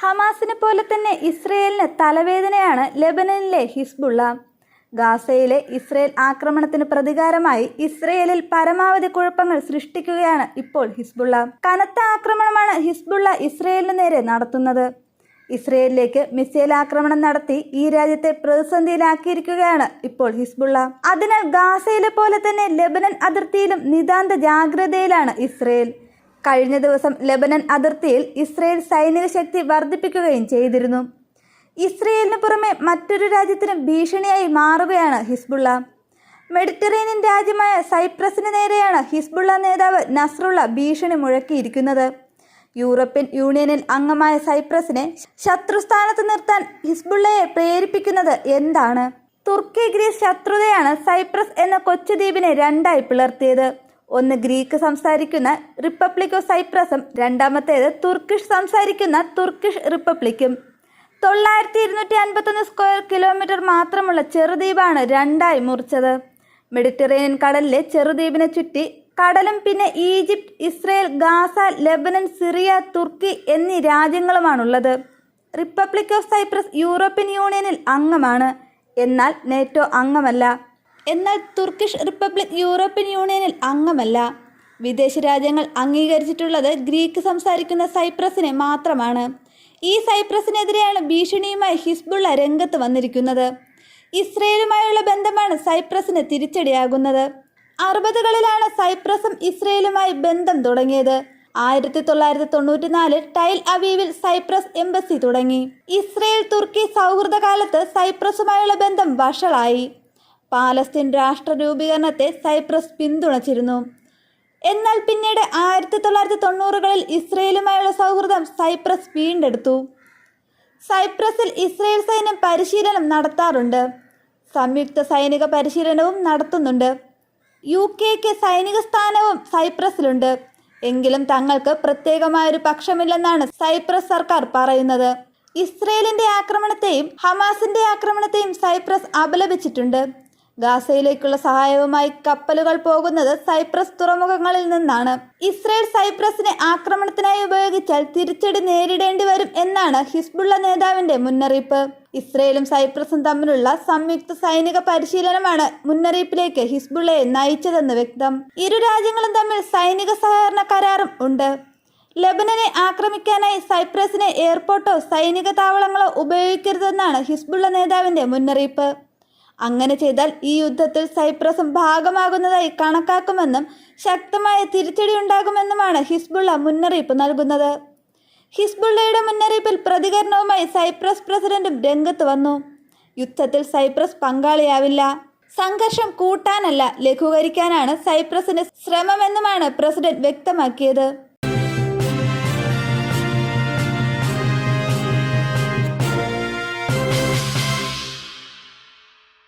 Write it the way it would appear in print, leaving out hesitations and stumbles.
ഹമാസിനെ പോലെ തന്നെ ഇസ്രയേലിന് തലവേദനയാണ് ലെബനനിലെ ഹിസ്ബുള്ള. ഗാസയിലെ ഇസ്രയേൽ ആക്രമണത്തിന് പ്രതികാരമായി ഇസ്രയേലിൽ പരമാവധി കുഴപ്പങ്ങൾ സൃഷ്ടിക്കുകയാണ് ഇപ്പോൾ ഹിസ്ബുള്ള. കനത്ത ആക്രമണമാണ് ഹിസ്ബുള്ള ഇസ്രയേലിന് നേരെ നടത്തുന്നത്. ഇസ്രയേലിലേക്ക് മിസൈൽ ആക്രമണം നടത്തി ഈ രാജ്യത്തെ പ്രതിസന്ധിയിലാക്കിയിരിക്കുകയാണ് ഇപ്പോൾ ഹിസ്ബുള്ള. അതിനാൽ ഗാസയിലെ പോലെ തന്നെ ലെബനൻ അതിർത്തിയിലും നിതാന്ത ജാഗ്രതയിലാണ് ഇസ്രയേൽ. കഴിഞ്ഞ ദിവസം ലെബനൻ അതിർത്തിയിൽ ഇസ്രയേൽ സൈനിക ശക്തി വർദ്ധിപ്പിക്കുകയും ചെയ്തിരുന്നു. ഇസ്രയേലിന് പുറമെ മറ്റൊരു രാജ്യത്തിന് ഭീഷണിയായി മാറുകയാണ് ഹിസ്ബുള്ള. മെഡിറ്ററേനിയൻ രാജ്യമായ സൈപ്രസിന് നേരെയാണ് ഹിസ്ബുള്ള നേതാവ് നസ്രുള്ള ഭീഷണി മുഴക്കിയിരിക്കുന്നത്. യൂറോപ്യൻ യൂണിയനിൽ അംഗമായ സൈപ്രസിനെ ശത്രുസ്ഥാനത്ത് നിർത്താൻ ഹിസ്ബുള്ളയെ പ്രേരിപ്പിക്കുന്നത് എന്താണ്? തുർക്കി ഗ്രീസ് ശത്രുതയാണ് സൈപ്രസ് എന്ന കൊച്ചുദ്വീപിനെ രണ്ടായി പിളർത്തിയത്. ഒന്ന് ഗ്രീക്ക് സംസാരിക്കുന്ന റിപ്പബ്ലിക് ഓഫ് സൈപ്രസും രണ്ടാമത്തേത് തുർക്കിഷ് സംസാരിക്കുന്ന തുർക്കിഷ് റിപ്പബ്ലിക്കും. 9251 സ്ക്വയർ കിലോമീറ്റർ മാത്രമുള്ള ചെറുദ്വീപാണ് രണ്ടായി മുറിച്ചത്. മെഡിറ്ററേനിയൻ കടലിലെ ചെറുദ്വീപിനെ ചുറ്റി കടലും പിന്നെ Egypt, Israel, Gaza, Lebanon, Syria, തുർക്കി എന്നീ രാജ്യങ്ങളുമാണുള്ളത്. റിപ്പബ്ലിക് ഓഫ് സൈപ്രസ് യൂറോപ്യൻ യൂണിയനിൽ അംഗമാണ്, എന്നാൽ നേറ്റോ അംഗമല്ല. എന്നാൽ തുർക്കിഷ് റിപ്പബ്ലിക് യൂറോപ്യൻ യൂണിയനിൽ അംഗമല്ല. വിദേശ രാജ്യങ്ങൾ അംഗീകരിച്ചിട്ടുള്ളത് ഗ്രീക്ക് സംസാരിക്കുന്ന സൈപ്രസിനെ മാത്രമാണ്. ഈ സൈപ്രസിനെതിരെയാണ് ഭീഷണിയുമായി ഹിസ്ബുള്ള രംഗത്ത് വന്നിരിക്കുന്നത്. ഇസ്രയേലുമായുള്ള ബന്ധമാണ് സൈപ്രസിന് തിരിച്ചടിയാകുന്നത്. 60കളിലാണ് സൈപ്രസും ഇസ്രയേലുമായി ബന്ധം തുടങ്ങിയത്. 1994 ടൈൽ അവീവിൽ സൈപ്രസ് എംബസി തുടങ്ങി. ഇസ്രയേൽ തുർക്കി സൗഹൃദ കാലത്ത് സൈപ്രസുമായുള്ള ബന്ധം വഷളായി. പാലസ്തീൻ രാഷ്ട്ര രൂപീകരണത്തെ സൈപ്രസ് പിന്തുണച്ചിരുന്നു. എന്നാൽ പിന്നീട് 1990കളിൽ ഇസ്രയേലുമായുള്ള സൗഹൃദം സൈപ്രസ് വീണ്ടെടുത്തു. സൈപ്രസിൽ ഇസ്രയേൽ സൈന്യം പരിശീലനം നടത്താറുണ്ട്. സംയുക്ത സൈനിക പരിശീലനവും നടത്തുന്നുണ്ട്. UK സൈനിക സ്ഥാനവും സൈപ്രസിലുണ്ട്. എങ്കിലും തങ്ങൾക്ക് പ്രത്യേകമായൊരു പക്ഷമില്ലെന്നാണ് സൈപ്രസ് സർക്കാർ പറയുന്നത്. ഇസ്രയേലിന്റെ ആക്രമണത്തെയും ഹമാസിന്റെ ആക്രമണത്തെയും സൈപ്രസ് അപലപിച്ചിട്ടുണ്ട്. ഗാസയിലേക്കുള്ള സഹായവുമായി കപ്പലുകൾ പോകുന്നത് സൈപ്രസ് തുറമുഖങ്ങളിൽ നിന്നാണ്. ഇസ്രയേൽ സൈപ്രസിനെ ആക്രമണത്തിനായി ഉപയോഗിച്ചാൽ തിരിച്ചടി നേരിടേണ്ടി വരും എന്നാണ് ഹിസ്ബുള്ള നേതാവിന്റെ മുന്നറിയിപ്പ്. ഇസ്രയേലും സൈപ്രസും തമ്മിലുള്ള സംയുക്ത സൈനിക പരിശീലനമാണ് മുന്നറിയിപ്പിലേക്ക് ഹിസ്ബുള്ളയെ നയിച്ചതെന്ന് വ്യക്തം. ഇരു രാജ്യങ്ങളും തമ്മിൽ സൈനിക സഹകരണ കരാറും ഉണ്ട്. ലെബനനെ ആക്രമിക്കാനായി സൈപ്രസിനെ എയർപോർട്ടോ സൈനിക താവളങ്ങളോ ഉപയോഗിക്കരുതെന്നാണ് ഹിസ്ബുള്ള നേതാവിന്റെ മുന്നറിയിപ്പ്. അങ്ങനെ ചെയ്താൽ ഈ യുദ്ധത്തിൽ സൈപ്രസും ഭാഗമാകുന്നതായി കണക്കാക്കുമെന്നും ശക്തമായ തിരിച്ചടി ഉണ്ടാകുമെന്നുമാണ് ഹിസ്ബുള്ള മുന്നറിയിപ്പ് നൽകുന്നത്. ഹിസ്ബുള്ളയുടെ മുന്നറിയിപ്പിൽ പ്രതികരണവുമായി സൈപ്രസ് പ്രസിഡന്റും രംഗത്ത് വന്നു. യുദ്ധത്തിൽ സൈപ്രസ് പങ്കാളിയാവില്ല. സംഘർഷം കൂട്ടാനല്ല, ലഘൂകരിക്കാനാണ് സൈപ്രസിന്റെ ശ്രമമെന്നുമാണ് പ്രസിഡന്റ് വ്യക്തമാക്കിയത്.